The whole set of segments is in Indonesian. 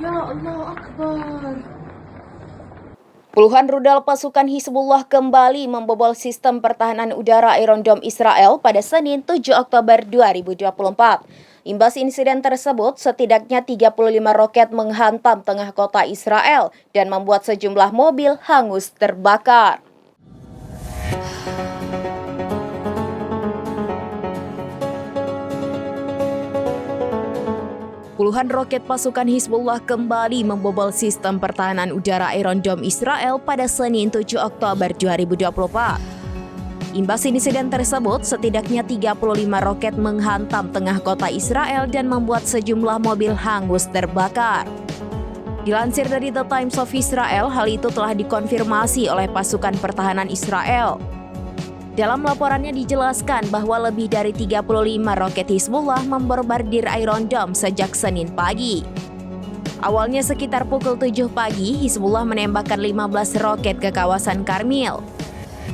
Ya Allah Akbar. Puluhan rudal pasukan Hizbullah kembali membobol sistem pertahanan udara Iron Dome Israel pada Senin 7 Oktober 2024. Imbas insiden tersebut, setidaknya 35 roket menghantam tengah kota Israel dan membuat sejumlah mobil hangus terbakar. Puluhan roket pasukan Hizbullah kembali membobol sistem pertahanan udara Iron Dome Israel pada Senin 7 Oktober 2024. Imbas insiden tersebut, setidaknya 35 roket menghantam tengah kota Israel dan membuat sejumlah mobil hangus terbakar. Dilansir dari The Times of Israel, hal itu telah dikonfirmasi oleh pasukan pertahanan Israel. Dalam laporannya dijelaskan bahwa lebih dari 35 roket Hizbullah memborbardir Iron Dome sejak Senin pagi. Awalnya sekitar pukul 7 pagi, Hizbullah menembakkan 15 roket ke kawasan Karmil.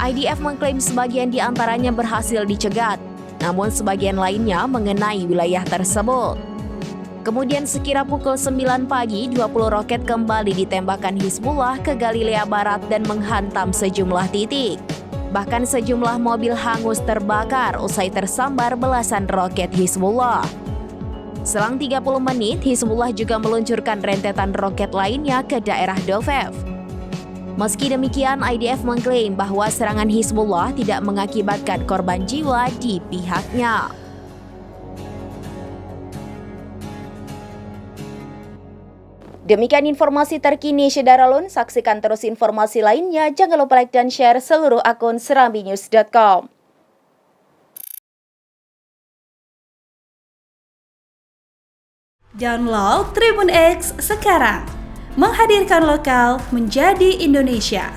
IDF mengklaim sebagian di antaranya berhasil dicegat, namun sebagian lainnya mengenai wilayah tersebut. Kemudian sekira pukul 9 pagi, 20 roket kembali ditembakkan Hizbullah ke Galilea Barat dan menghantam sejumlah titik. Bahkan sejumlah mobil hangus terbakar usai tersambar belasan roket Hizbullah. Selang 30 menit, Hizbullah juga meluncurkan rentetan roket lainnya ke daerah Dovev. Meski demikian, IDF mengklaim bahwa serangan Hizbullah tidak mengakibatkan korban jiwa di pihaknya. Demikian informasi terkini Syederalun, saksikan terus informasi lainnya, jangan lupa like dan share seluruh akun serambinews.com. Download Tribun X sekarang, menghadirkan lokal menjadi Indonesia.